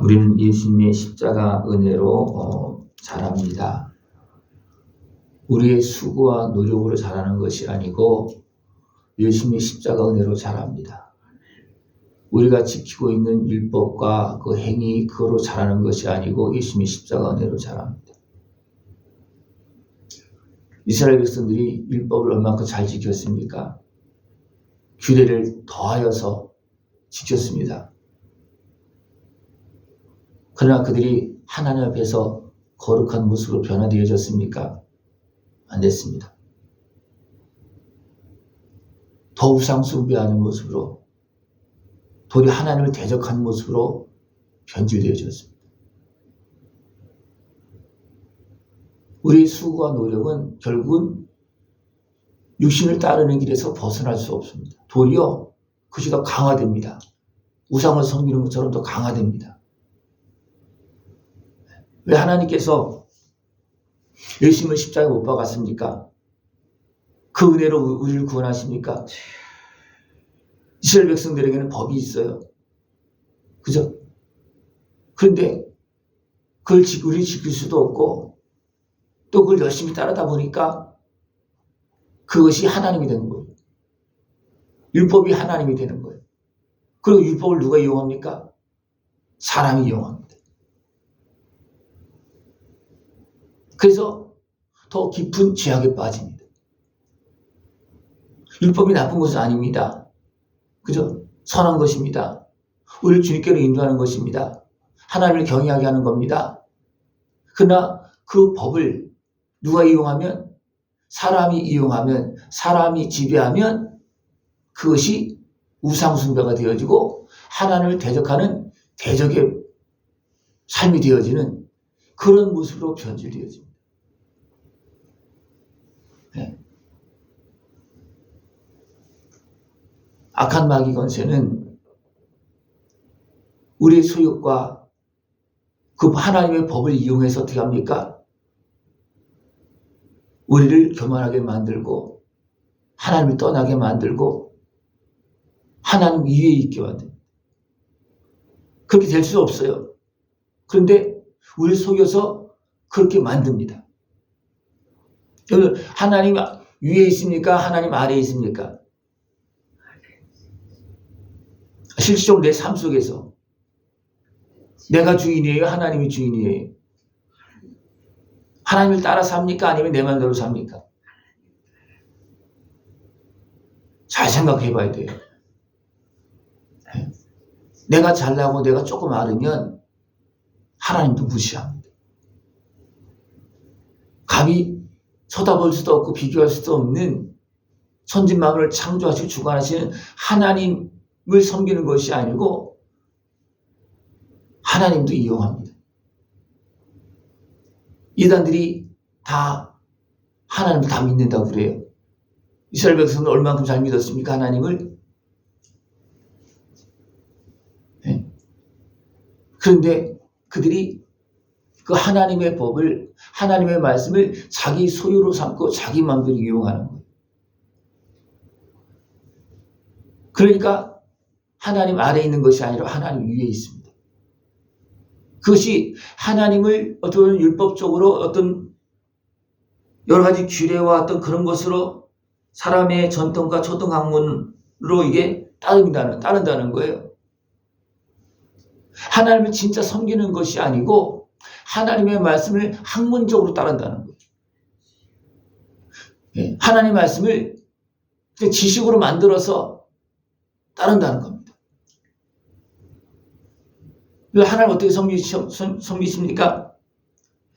우리는 예수님의 십자가 은혜로 자랍니다. 우리의 수고와 노력으로 자라는 것이 아니고 예수님의 십자가 은혜로 자랍니다. 우리가 지키고 있는 율법과 그 행위 그거로 자라는 것이 아니고 예수님의 십자가 은혜로 자랍니다. 이스라엘 백성들이 율법을 얼마큼 잘 지켰습니까? 규례를 더하여서 지켰습니다. 그러나 그들이 하나님 앞에서 거룩한 모습으로 변화되어졌습니까? 안 됐습니다. 더 우상 숭배하는 모습으로, 도리 하나님을 대적하는 모습으로 변질되어졌습니다. 우리의 수고와 노력은 결국은 육신을 따르는 길에서 벗어날 수 없습니다. 도리어 그것이 더 강화됩니다. 우상을 섬기는 것처럼 더 강화됩니다. 왜 하나님께서 예수님을 십자가에 못 박았습니까? 그 은혜로 우리를 구원하십니까? 이스라엘 백성들에게는 법이 있어요. 그죠? 그런데 그걸 우리 지킬 수도 없고 또 그걸 열심히 따르다 보니까 그것이 하나님이 되는 거예요. 율법이 하나님이 되는 거예요. 그리고 율법을 누가 이용합니까? 사람이 이용합니다. 그래서 더 깊은 죄악에 빠집니다. 율법이 나쁜 것은 아닙니다. 그죠? 선한 것입니다. 우리를 주님께로 인도하는 것입니다. 하나님을 경외하게 하는 겁니다. 그러나 그 법을 누가 이용하면, 사람이 이용하면, 사람이 지배하면 그것이 우상숭배가 되어지고 하나님을 대적하는 대적의 삶이 되어지는 그런 모습으로 변질되어집니다. 네. 악한 마귀 권세는 우리의 소욕과 그 하나님의 법을 이용해서 어떻게 합니까? 우리를 교만하게 만들고 하나님을 떠나게 만들고 하나님 위에 있게 만듭니다. 그렇게 될 수 없어요. 그런데 우리를 속여서 그렇게 만듭니다. 하나님 위에 있습니까? 하나님 아래에 있습니까? 실질적으로 내 삶 속에서 내가 주인이에요? 하나님이 주인이에요? 하나님을 따라 삽니까? 아니면 내 마음대로 삽니까? 잘 생각해 봐야 돼요. 내가 잘나고 내가 조금 앓으면 하나님도 무시합니다. 감히 쳐다볼 수도 없고 비교할 수도 없는 천진만물을 창조하시고 주관하시는 하나님을 섬기는 것이 아니고 하나님도 이용합니다. 이단들이 다 하나님을 다 믿는다고 그래요. 이스라엘 백성은 얼만큼 잘 믿었습니까? 하나님을? 네. 그런데 그들이 그 하나님의 법을, 하나님의 말씀을 자기 소유로 삼고 자기 마음대로 이용하는 거예요. 그러니까 하나님 아래에 있는 것이 아니라 하나님 위에 있습니다. 그것이 하나님을 어떤 율법적으로 어떤 여러 가지 규례와 어떤 그런 것으로 사람의 전통과 초등 학문으로 이게 따른다는 거예요. 하나님을 진짜 섬기는 것이 아니고 하나님의 말씀을 학문적으로 따른다는 거예요. 하나님의 말씀을 지식으로 만들어서 따른다는 겁니다. 하나님 어떻게 섬기십니까?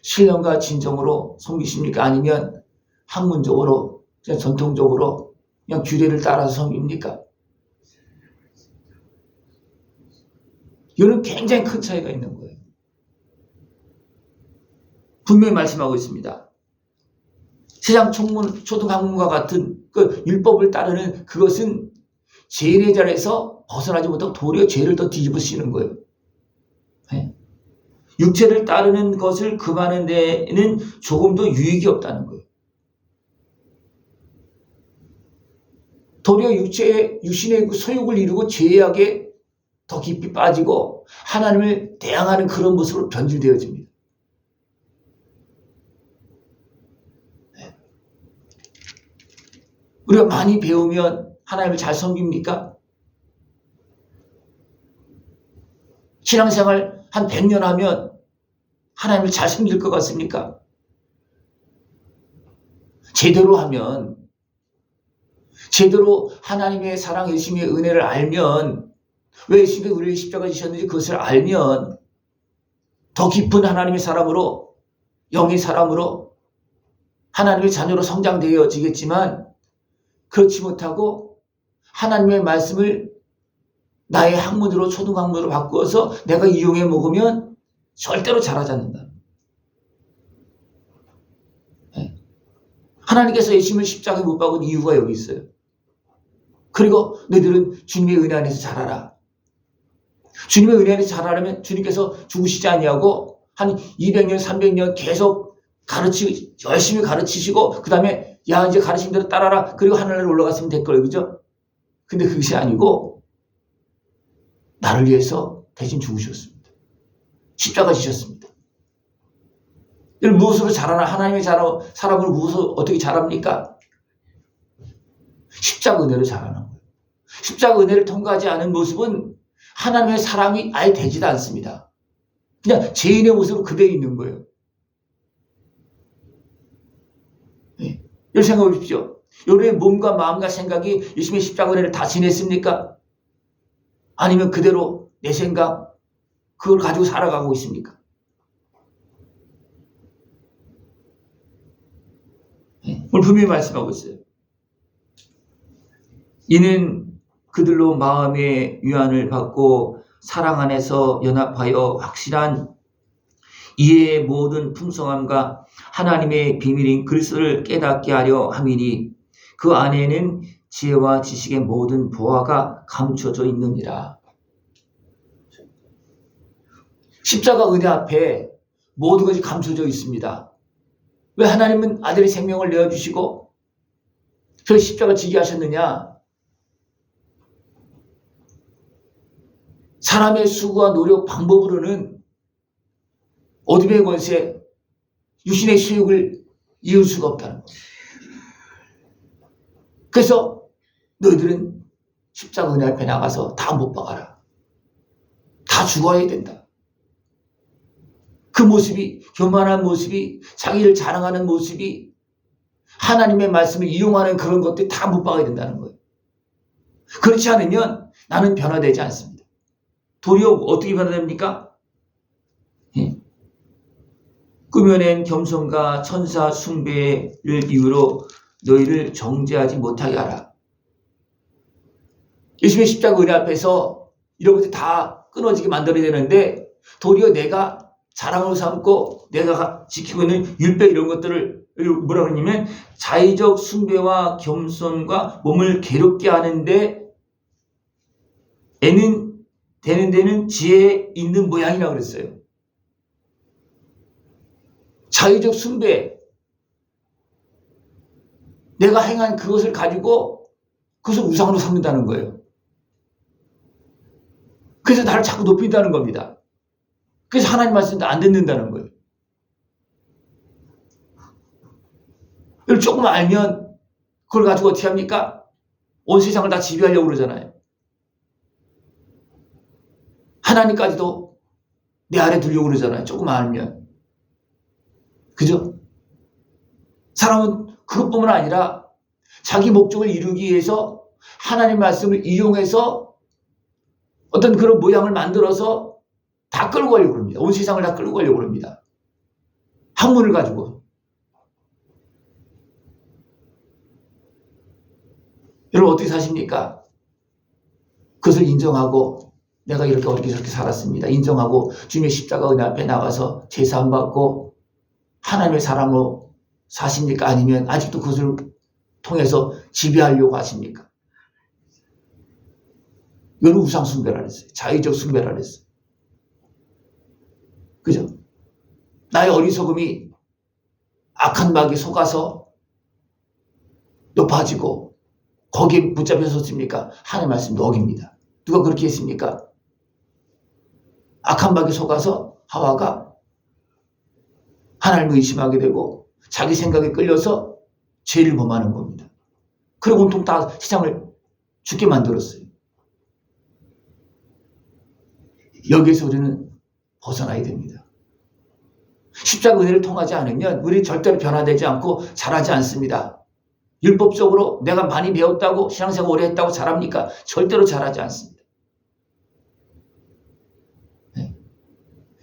신령과 진정으로 섬기십니까? 아니면 학문적으로, 그냥 전통적으로 그냥 규례를 따라서 섬깁니까? 이거는 굉장히 큰 차이가 있는 거예요. 분명히 말씀하고 있습니다. 세상 초등학문과 같은 그 율법을 따르는 그것은 죄의 자리에서 벗어나지 못하고 도리어 죄를 더 뒤집어 씌우는 거예요. 네. 육체를 따르는 것을 금하는 데에는 조금도 유익이 없다는 거예요. 도리어 육신의 소욕을 이루고 죄악에 더 깊이 빠지고 하나님을 대항하는 그런 모습으로 변질되어집니다. 우리가 많이 배우면 하나님을 잘 섬깁니까? 신앙생활 한 100년 하면 하나님을 잘 섬길 것 같습니까? 제대로 하면, 제대로 하나님의 사랑, 예수님의 은혜를 알면, 왜 예수님이 우리를 십자가 지셨는지 그것을 알면 더 깊은 하나님의 사람으로, 영의 사람으로, 하나님의 자녀로 성장되어지겠지만, 그렇지 못하고 하나님의 말씀을 나의 학문으로, 초등학문으로 바꾸어서 내가 이용해 먹으면 절대로 자라지 않는다. 하나님께서 예수님을 십자가에 못 박은 이유가 여기 있어요. 그리고 너희들은 주님의 은혜 안에서 자라라. 주님의 은혜 안에서 자라려면 주님께서 죽으시지 아니하고 한 200년, 300년 계속 열심히 가르치시고 그 다음에 야 이제 가르친 대로 따라라. 그리고 하늘나라에 올라갔으면 될걸, 그죠? 근데 그것이 아니고 나를 위해서 대신 죽으셨습니다. 십자가 지셨습니다. 무엇으로 자라나? 하나님의 사람을 무엇으로 어떻게 자랍니까? 십자가 은혜로 자라는 거예요. 십자가 은혜를 통과하지 않은 모습은 하나님의 사람이 아예 되지도 않습니다. 그냥 죄인의 모습으로 그대로 있는 거예요. 네. 이런 생각해 보십시오. 여러분의 몸과 마음과 생각이 예수님의 십자가 은혜를 다 지냈습니까? 아니면 그대로 내 생각 그걸 가지고 살아가고 있습니까? 오늘 분명히 말씀하고 있어요. 이는 그들로 마음의 위안을 받고 사랑 안에서 연합하여 확실한 이해의 모든 풍성함과 하나님의 비밀인 그리스도를 깨닫게 하려 함이니 그 안에는 지혜와 지식의 모든 보화가 감춰져 있느니라. 십자가 은혜 앞에 모든 것이 감춰져 있습니다. 왜 하나님은 아들의 생명을 내어주시고 그 십자가 지게 하셨느냐? 사람의 수고와 노력 방법으로는 어둠의 권세, 육신의 수욕을 이을 수가 없다는 거예요. 그래서 너희들은 십자가 은혜 앞에 나가서 다 못 박아라. 다 죽어야 된다. 그 모습이, 교만한 모습이, 자기를 자랑하는 모습이, 하나님의 말씀을 이용하는 그런 것들이 다 못 박아야 된다는 거예요. 그렇지 않으면 나는 변화되지 않습니다. 도리어 어떻게 변화됩니까? 꾸며낸 겸손과 천사 숭배를 이유로 너희를 정죄하지 못하게 하라. 예수님의 십자가 은혜 앞에서 이런 것들이 다 끊어지게 만들어야 되는데 도리어 내가 자랑으로 삼고 내가 지키고 있는 율법 이런 것들을 뭐라 그러냐면 자의적 숭배와 겸손과 몸을 괴롭게 하는데 애는 되는 데는 지혜 있는 모양이라고 그랬어요. 자의적 숭배, 내가 행한 그것을 가지고 그것을 우상으로 삼는다는 거예요. 그래서 나를 자꾸 높인다는 겁니다. 그래서 하나님 말씀도 안 듣는다는 거예요. 이걸 조금 알면 그걸 가지고 어떻게 합니까? 온 세상을 다 지배하려고 그러잖아요. 하나님까지도 내 아래 두려고 그러잖아요. 조금 알면. 그죠? 사람은 그것뿐만 아니라 자기 목적을 이루기 위해서 하나님 말씀을 이용해서 어떤 그런 모양을 만들어서 다 끌고 가려고 합니다. 온 세상을 다 끌고 가려고 합니다. 학문을 가지고. 여러분 어떻게 사십니까? 그것을 인정하고 내가 이렇게 어렵게 저렇게 살았습니다. 인정하고 주님의 십자가 은혜 앞에 나가서 제사함 받고 하나님의 사람으로 사십니까? 아니면 아직도 그것을 통해서 지배하려고 하십니까? 이건 우상 숭배라 그랬어요. 자의적 숭배라 그랬어요. 그죠? 나의 어리석음이 악한 마귀에 속아서 높아지고 거기에 붙잡혀 섰습니까? 하나님 말씀 녹입니다. 누가 그렇게 했습니까? 악한 마귀에 속아서 하와가 하나님을 의심하게 되고 자기 생각에 끌려서 죄를 범하는 겁니다. 그리고 온통 다 세상을 죽게 만들었어요. 여기에서 우리는 벗어나야 됩니다. 십자가 은혜를 통하지 않으면 우리 절대로 변화되지 않고 자라지 않습니다. 율법적으로 내가 많이 배웠다고 신앙생활 오래 했다고 자랍니까? 절대로 자라지 않습니다. 네.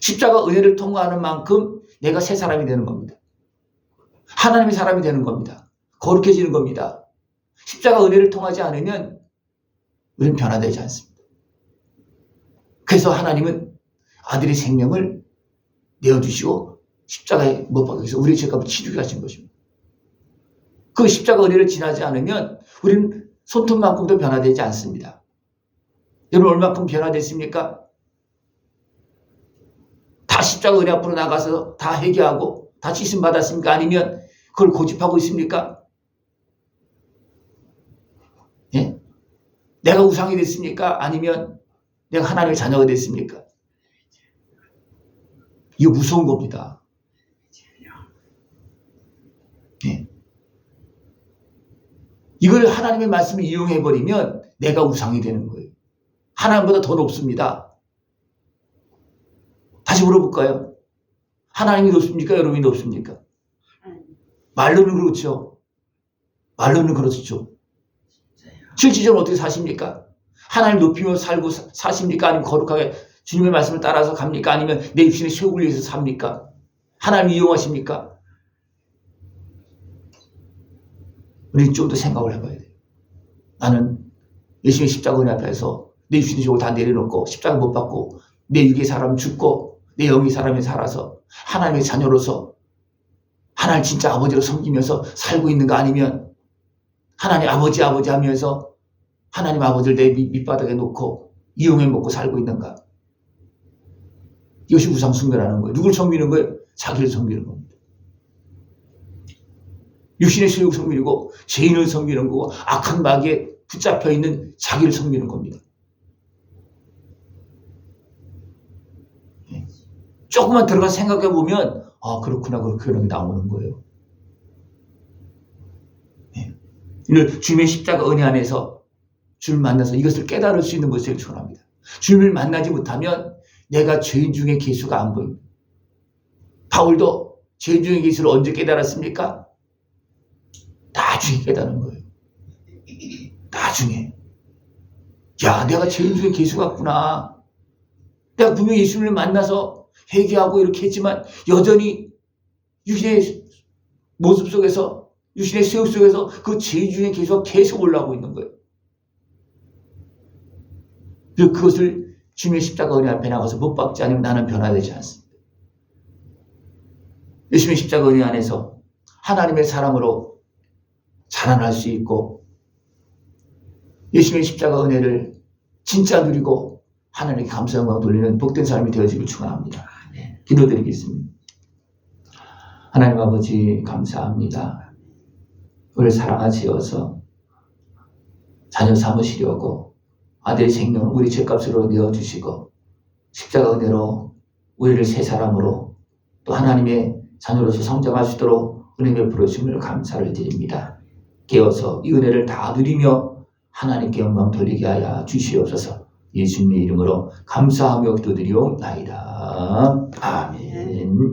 십자가 은혜를 통과하는 만큼 내가 새 사람이 되는 겁니다. 하나님의 사람이 되는 겁니다. 거룩해지는 겁니다. 십자가 은혜를 통하지 않으면 우리는 변화되지 않습니다. 그래서 하나님은 아들의 생명을 내어주시고 십자가에 못 박혀서 우리의 죄값을 치르게 하신 것입니다. 그 십자가 은혜를 지나지 않으면 우리는 손톱만큼도 변화되지 않습니다. 여러분 얼마큼 변화됐습니까? 다 십자가 은혜 앞으로 나가서 다 회개하고 다 씻음 받았습니까? 아니면 그걸 고집하고 있습니까? 예? 내가 우상이 됐습니까? 아니면 내가 하나님의 자녀가 됐습니까? 이거 무서운 겁니다. 예. 이걸 하나님의 말씀을 이용해버리면 내가 우상이 되는 거예요. 하나님보다 더 높습니다. 다시 물어볼까요? 하나님이 높습니까? 여러분이 높습니까? 말로는 그렇죠. 말로는 그렇죠. 실질적으로 어떻게 사십니까? 하나님 높이며 살고 사십니까? 아니면 거룩하게 주님의 말씀을 따라서 갑니까? 아니면 내 육신의 쇠욕을 위해서 삽니까? 하나님 이용하십니까? 우리 좀 더 생각을 해봐야 돼요. 나는 예수님의 십자가 은혜 앞에서 내 육신의 쇠욕을 다 내려놓고 십자가 못 받고 내 육의 사람 죽고 내 영의 사람이 살아서 하나님의 자녀로서 하나님 진짜 아버지로 섬기면서 살고 있는가? 아니면 하나님 아버지 하면서 하나님 아버지를 내 밑바닥에 놓고 이용해 먹고 살고 있는가? 이것이 우상 숭배라는 거예요. 누굴 섬기는 거예요? 자기를 섬기는 겁니다. 육신의 쇠욕 섬기고 죄인을 섬기는 거고 악한 마귀에 붙잡혀 있는 자기를 섬기는 겁니다. 조금만 들어가서 생각해 보면 아 그렇구나 그렇게 나오는 거예요. 주님의 십자가 은혜 안에서 주를 만나서 이것을 깨달을 수 있는 것을 축원합니다. 주님을 만나지 못하면 내가 죄인 중에 계수가 안 보입니다. 바울도 죄인 중에 계수를 언제 깨달았습니까? 나중에 깨달은 거예요. 나중에. 야, 내가 죄인 중에 계수 같구나. 내가 분명히 예수님을 만나서 회개하고 이렇게 했지만 여전히 육신의 모습 속에서 육신의 쇠욕 속에서 그 죄인 중에 계수가 계속 올라오고 있는 거예요. 그리고 그것을 주님의 십자가 은혜 앞에 나가서 못 박지 않으면 나는 변화되지 않습니다. 예수님의 십자가 은혜 안에서 하나님의 사람으로 자라날 수 있고 예수님의 십자가 은혜를 진짜 누리고 하나님께 감사 영광 돌리는 복된 삶이 되어지길 축원합니다. 기도드리겠습니다. 하나님 아버지 감사합니다. 우리를 사랑하시어서 자녀 삼으시려고 아들의 생명을 우리 죄값으로 내어주시고 십자가 은혜로 우리를 새 사람으로 또 하나님의 자녀로서 성장할 수 있도록 은혜 베풀어 주심을 감사를 드립니다. 깨어서 이 은혜를 다 누리며 하나님께 영광 돌리게 하여 주시옵소서. 예수님의 이름으로 감사하며 기도드리옵나이다. 아멘.